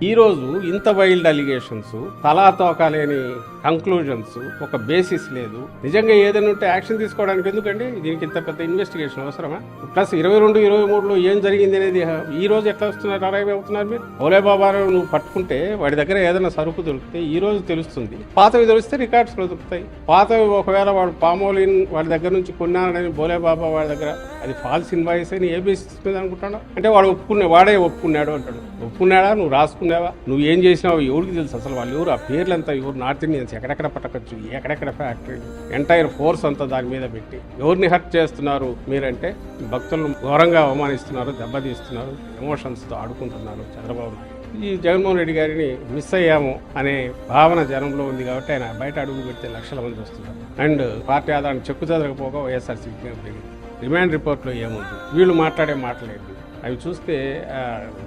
ఈ రోజు ఇంత వైల్డ్ అలిగేషన్స్, తలా తోకాలేని కంక్లూజన్స్, ఒక బేసిస్ లేదు. నిజంగా ఏదైనా ఉంటే యాక్షన్ తీసుకోవడానికి ఎందుకండి దీనికి ఇంత పెద్ద ఇన్వెస్టిగేషన్ అవసరమా? ప్లస్ 22, 23లో ఏం జరిగింది అనేది ఈ రోజు ఎట్లా వస్తున్నారు, అరైవ్ అవుతున్నారు మీరు? ఓలే బాబాను నువ్వు పట్టుకుంటే వాడి దగ్గర ఏదైనా సరుకు దొరికితే ఈ రోజు తెలుస్తుంది, పాతవి తెలిస్తే రికార్డ్స్ లో దొరుకుతాయి. పాతవి ఒకవేళ వాడు పామోలిన్ వాడి దగ్గర నుంచి కొన్నానని బోలే బాబా వాడి దగ్గర అది ఫాల్స్ ఇన్వాయిస్ అని ఏ బేసిస్ మీద అనుకుంటాడు? అంటే వాడే ఒప్పుకున్నాడు అంటాడు. ఒప్పుకున్నాడా? నువ్వు రాసుకున్నావా? నువ్వు ఏం చేసినావు? ఎవరికి తెలుసు అసలు? వాళ్ళు ఎవరు? ఆ పేర్లంతా ఎవరు? నార్త్ ఇండియన్స్ ఎక్కడెక్కడ పట్టకొచ్చు, ఎక్కడెక్కడ ఫ్యాక్టరీ, ఎంటైర్ ఫోర్స్ అంతా దాని మీద పెట్టి ఎవరిని హర్ట్ చేస్తున్నారు మీరంటే భక్తులను ఘోరంగా అవమానిస్తున్నారు, దెబ్బతీస్తున్నారు, ఎమోషన్స్తో ఆడుకుంటున్నారు చంద్రబాబు నాయుడు. ఈ జగన్మోహన్ రెడ్డి గారిని మిస్ అయ్యాము అనే భావన జనంలో ఉంది కాబట్టి ఆయన బయట అడుగు పెడితే లక్షల మంది వస్తున్నారు. అండ్ పార్టీ ఆధారాన్ని చెక్కు చెదరకపోగా వైఎస్ఆర్సీపీ పెరిగింది. రిమాండ్ రిపోర్ట్లో ఏముంది? వీళ్ళు మాట్లాడే మాటలేదు. అవి చూస్తే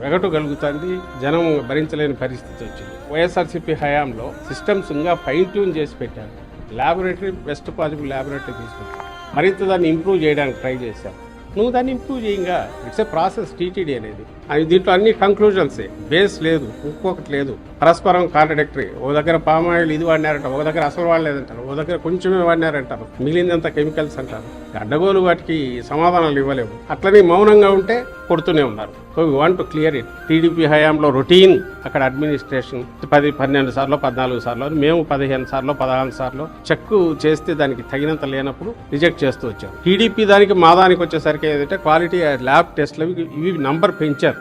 వెగటు కలుగుతుంది, జనం భరించలేని పరిస్థితి వచ్చింది. వైఎస్ఆర్సీపీ హయాంలో సిస్టమ్స్ ఇంకా ఫైన్ ట్యూన్ చేసి పెట్టారు. ల్యాబొరేటరీ బెస్ట్ పాసిబుల్ ల్యాబొరేటరీ తీసుకొచ్చారు. మరింత దాన్ని ఇంప్రూవ్ చేయడానికి ట్రై చేశారు. నువ్వు దాన్ని ఇంప్రూవ్ చేయంగా. ఇట్స్ ఏ ప్రాసెస్ టీటీడీ అనేది. అది దీంట్లో అన్ని కంక్లూజన్సే, బేస్ లేదు, ఇంకొకటి లేదు, పరస్పరం కాంట్రడిక్టరీ. ఓ దగ్గర పామాయిల్ ఇది వాడినారంట, ఒక దగ్గర అసలు వాడలేదంటారు, ఓ దగ్గర కొంచెమే వాడినారంటారు, మిగిలిందంతా కెమికల్స్ అంటారు. అడ్డగోలు వాటికి సమాధానాలు ఇవ్వలేవు. అట్లనే మౌనంగా ఉంటే కొడుతూనే ఉన్నారు. So we want to clear it. TDP హయాంలో రొటీన్ అక్కడ అడ్మినిస్ట్రేషన్ 10, 12 సార్లు, 14 సార్లు, మేము 15 సార్లు, 16 సార్లు చెక్ చేస్తే దానికి తగినంత లేనప్పుడు రిజెక్ట్ చేస్తూ వచ్చారు. టీడీపీ దానికి మా దానికి వచ్చేసరికి ఏదంటే క్వాలిటీ ల్యాబ్ టెస్ట్లు ఇవి నంబర్ పెంచారు.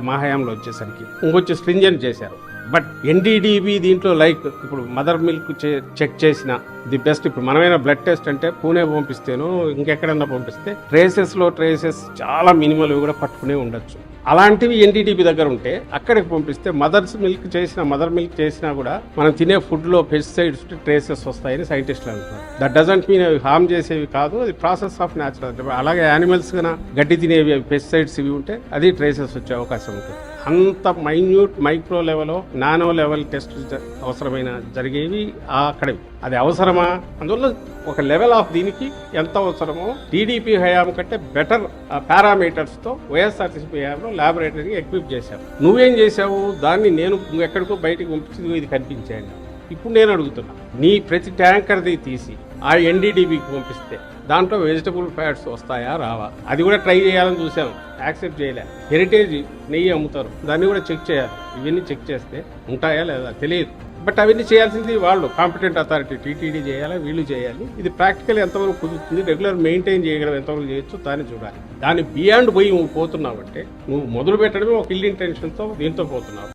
మా హయాంలో వచ్చేసరికి ఇంకొంచెం స్ట్రింజెంట్ చేశారు. బట్ ఎన్డీడీబీ దీంట్లో లైక్ ఇప్పుడు మదర్ మిల్క్ చెక్ చేసిన ది బెస్ట్. ఇప్పుడు మనమైనా బ్లడ్ టెస్ట్ అంటే పూణే పంపిస్తేనో ఇంకెక్కడన్నా పంపిస్తే ట్రేసెస్ చాలా మినిమల్ కూడా పట్టుకునే ఉండొచ్చు. అలాంటివి ఎన్డీడీబీ దగ్గర ఉంటే అక్కడికి పంపిస్తే మదర్ మిల్క్ చేసినా కూడా మనం తినే ఫుడ్లో పెస్టిసైడ్స్ ట్రేసెస్ వస్తాయని సైంటిస్టులు అంటున్నారు. దట్ డజంట్ మీన్ అవి హార్మ్ చేసేవి కాదు, అది ప్రాసెస్ ఆఫ్ న్యాచురల్. అలాగే యానిమల్స్ కన్నా గడ్డి తినేవి పెస్టిసైడ్స్ ఇవి ఉంటే అది ట్రేసెస్ వచ్చే అవకాశం ఉంటుంది. అంత minute micro level, nano level test అవసరమైన జరిగేవి అక్కడవి. అది అవసరమా? అందువల్ల ఒక లెవెల్ ఆఫ్ దీనికి ఎంత అవసరమో టీడీపీ హయాం కంటే బెటర్ పారామీటర్స్తో వైఎస్ఆర్సీపీ హయాంలో ల్యాబొరేటరీని ఎక్విప్ చేశారు. నువ్వేం చేశావు? దాన్ని నేను ఎక్కడికో బయటకు పంపించి ఇది కనిపించాను. ఇప్పుడు నేను అడుగుతున్నా, నీ ప్రతి ట్యాంకర్ది తీసి ఆ ఎన్డీడీబీకి పంపిస్తే దాంట్లో వెజిటబుల్ ఫ్యాట్స్ వస్తాయా రావా? అది కూడా ట్రై చేయాలని చూసాను, యాక్సెప్ట్ చేయలే. హెరిటేజ్ నెయ్యి అమ్ముతారు, దాన్ని కూడా చెక్ చేయాలి. ఇవన్నీ చెక్ చేస్తే ఉంటాయా లేదా తెలియదు. బట్ అవన్నీ చేయాల్సింది వాళ్ళు, కాంపిటెంట్ అథారిటీ టీటీడీ చేయాలి, వీళ్ళు చేయాలి. ఇది ప్రాక్టికల్ ఎంతవరకు కుదురుతుంది, రెగ్యులర్ మెయింటైన్ చేయగలం ఎంతవరకు చేయొచ్చు దాన్ని చూడాలి. దాన్ని బియాండ్ పోయి నువ్వు పోతున్నావు అంటే నువ్వు మొదలు పెట్టడమే ఒక ఇల్ ఇంటెన్షన్తో దీంతో పోతున్నావు.